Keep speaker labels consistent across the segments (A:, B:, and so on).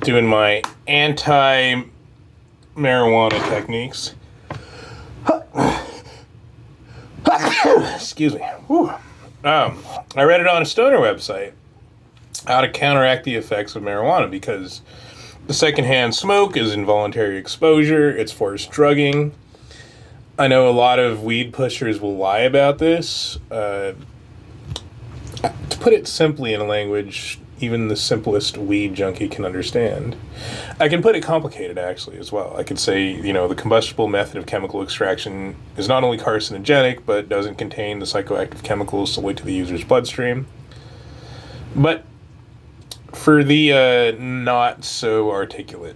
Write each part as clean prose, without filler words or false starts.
A: Doing my anti-marijuana techniques. Excuse me. Whew. I read it on a stoner website, how to counteract the effects of marijuana, because the secondhand smoke is involuntary exposure, it's forced drugging. I know a lot of weed pushers will lie about this. To put it simply in a language even the simplest weed junkie can understand. I can put it complicated, actually, as well. I could say, the combustible method of chemical extraction is not only carcinogenic, but doesn't contain the psychoactive chemicals solely to the user's bloodstream. But for the not so articulate,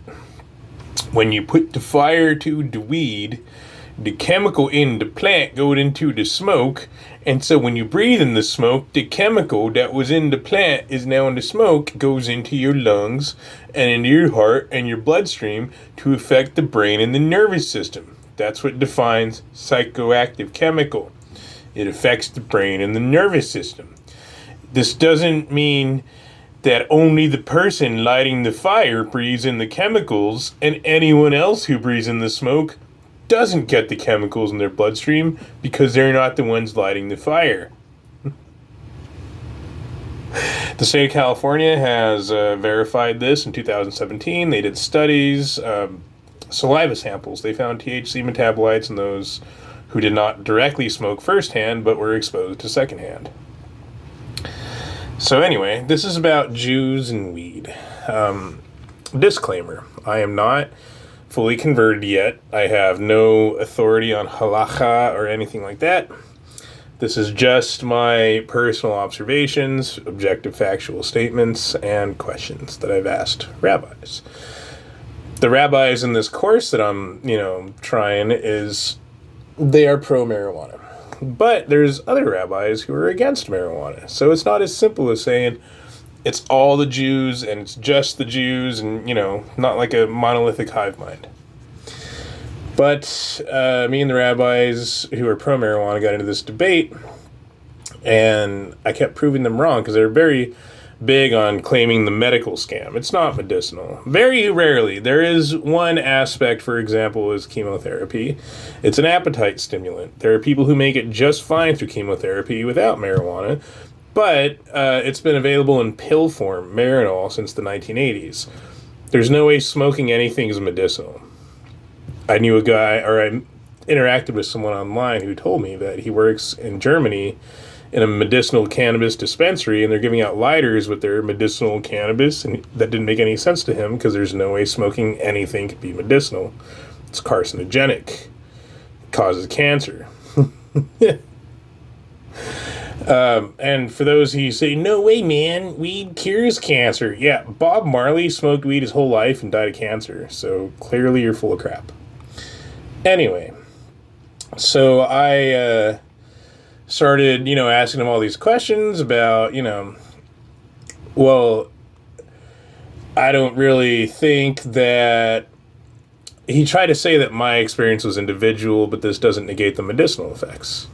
A: when you put the fire to the weed, the chemical in the plant goes into the smoke, and so when you breathe in the smoke, the chemical that was in the plant is now in the smoke, goes into your lungs and into your heart and your bloodstream to affect the brain and the nervous system. That's what defines psychoactive chemical. It affects the brain and the nervous system. This doesn't mean that only the person lighting the fire breathes in the chemicals and anyone else who breathes in the smoke doesn't get the chemicals in their bloodstream because they're not the ones lighting the fire. The state of California has verified this in 2017. They did studies, saliva samples. They found THC metabolites in those who did not directly smoke firsthand but were exposed to secondhand. So anyway, this is about Jews and weed. Disclaimer, I am not fully converted yet. I have no authority on halacha or anything like that. This is just my personal observations, objective factual statements, and questions that I've asked rabbis. The rabbis in this course that I'm, trying they are pro-marijuana. But there's other rabbis who are against marijuana. So it's not as simple as saying it's all the Jews and it's just the Jews and, not like a monolithic hive mind. But me and the rabbis who are pro-marijuana got into this debate, and I kept proving them wrong because they're very big on claiming the medical scam. It's not medicinal. Very rarely. There is one aspect, for example, is chemotherapy. It's an appetite stimulant. There are people who make it just fine through chemotherapy without marijuana, but it's been available in pill form, Marinol, since the 1980s. There's no way smoking anything is medicinal. I knew a guy, or I interacted with someone online who told me that he works in Germany in a medicinal cannabis dispensary, and they're giving out lighters with their medicinal cannabis, and that didn't make any sense to him because there's no way smoking anything could be medicinal. It's carcinogenic. It causes cancer. And for those who say, no way, man, weed cures cancer. Yeah, Bob Marley smoked weed his whole life and died of cancer, so clearly you're full of crap. Anyway, so I started, asking him all these questions about, well, I don't really think that... He tried to say that my experience was individual, but this doesn't negate the medicinal effects.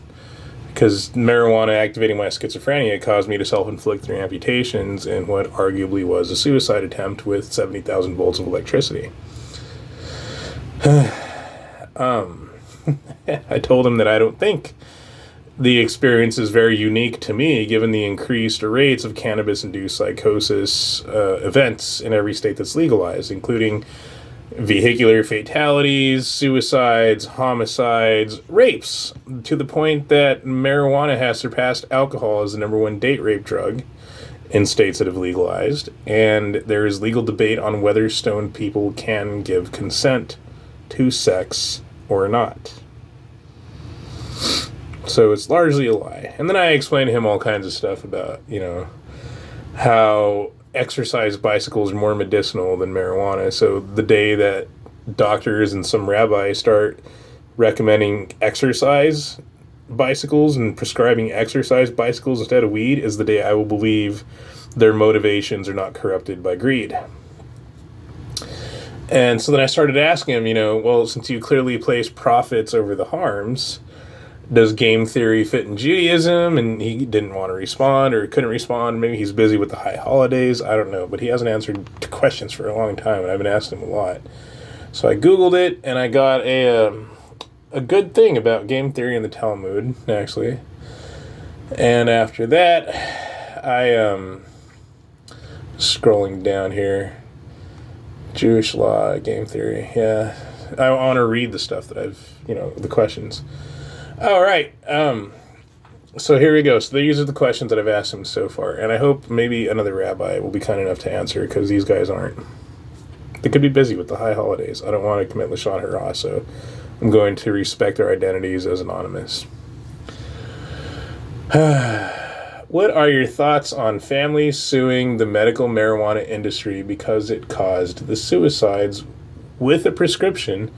A: Because marijuana activating my schizophrenia caused me to self-inflict 3 amputations in what arguably was a suicide attempt with 70,000 volts of electricity. I told him that I don't think the experience is very unique to me, given the increased rates of cannabis-induced psychosis events in every state that's legalized, including vehicular fatalities, suicides, homicides, rapes, to the point that marijuana has surpassed alcohol as the #1 date rape drug in states that have legalized, and there is legal debate on whether stoned people can give consent to sex or not. So it's largely a lie. And then I explained to him all kinds of stuff about, how exercise bicycles are more medicinal than marijuana. So the day that doctors and some rabbis start recommending exercise bicycles and prescribing exercise bicycles instead of weed is the day I will believe their motivations are not corrupted by greed. And so then I started asking him, well, since you clearly place profits over the harms, does game theory fit in Judaism? And he didn't want to respond or couldn't respond. Maybe he's busy with the high holidays. I don't know. But he hasn't answered questions for a long time, and I've been asking him a lot. So I Googled it, and I got a good thing about game theory in the Talmud, actually. And after that, I scrolling down here. Jewish law, game theory. Yeah. I want to read the stuff that I've, the questions. All right. So here we go. So these are the questions that I've asked him so far. And I hope maybe another rabbi will be kind enough to answer, because these guys aren't. They could be busy with the high holidays. I don't want to commit Lashon Hara, so I'm going to respect their identities as anonymous. What are your thoughts on families suing the medical marijuana industry because it caused the suicides with a prescription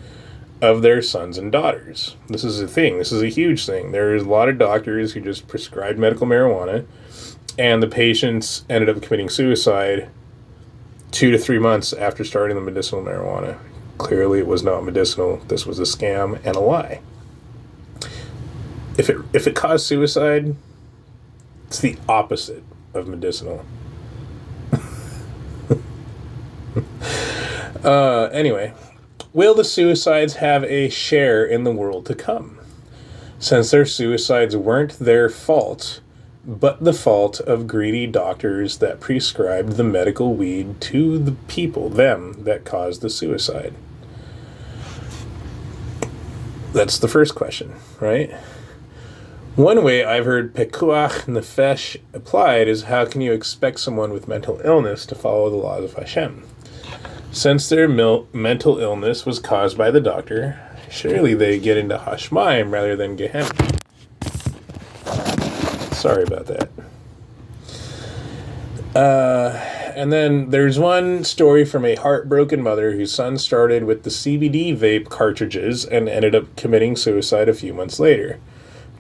A: of their sons and daughters? This is a thing. This is a huge thing. There's a lot of doctors who just prescribed medical marijuana, and the patients ended up committing suicide 2 to 3 months after starting the medicinal marijuana. Clearly, it was not medicinal. This was a scam and a lie. If it caused suicide, it's the opposite of medicinal. Anyway, will the suicides have a share in the world to come? Since their suicides weren't their fault, but the fault of greedy doctors that prescribed the medical weed to the people, them, that caused the suicide. That's the first question, right? One way I've heard Pekuach Nefesh applied is, how can you expect someone with mental illness to follow the laws of HaShem? Since their mental illness was caused by the doctor, surely they get into HashMayim rather than Gehinom. Sorry about that. And then there's one story from a heartbroken mother whose son started with the CBD vape cartridges and ended up committing suicide a few months later.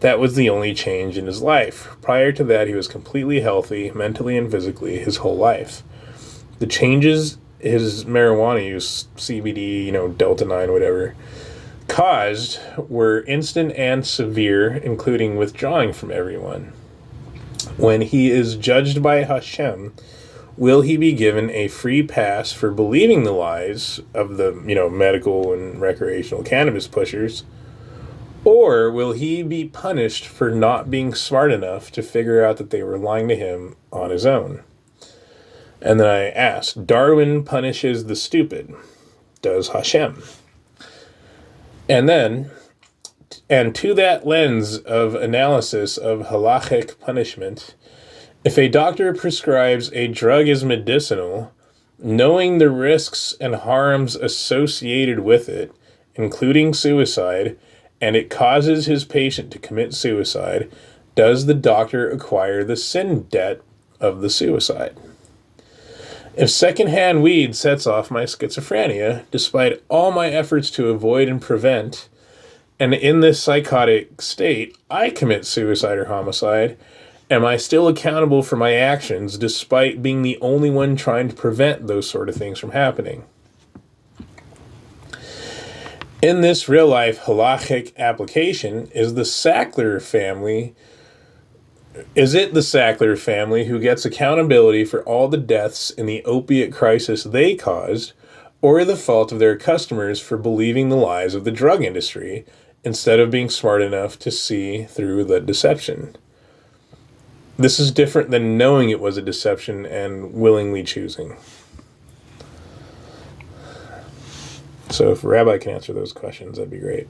A: That was the only change in his life. Prior to that, he was completely healthy, mentally and physically, his whole life. The changes his marijuana use, CBD, Delta 9, whatever, caused were instant and severe, including withdrawing from everyone. When he is judged by HaShem, will he be given a free pass for believing the lies of the, medical and recreational cannabis pushers? Or will he be punished for not being smart enough to figure out that they were lying to him on his own? And then I asked, Darwin punishes the stupid. Does HaShem? And to that lens of analysis of halachic punishment, if a doctor prescribes a drug as medicinal, knowing the risks and harms associated with it, including suicide, and it causes his patient to commit suicide, does the doctor acquire the sin debt of the suicide? If secondhand weed sets off my schizophrenia, despite all my efforts to avoid and prevent, and in this psychotic state, I commit suicide or homicide, am I still accountable for my actions despite being the only one trying to prevent those sort of things from happening? In this real-life halachic application, is it the Sackler family who gets accountability for all the deaths in the opiate crisis they caused, or the fault of their customers for believing the lies of the drug industry instead of being smart enough to see through the deception? This is different than knowing it was a deception and willingly choosing. So if a rabbi can answer those questions, that'd be great.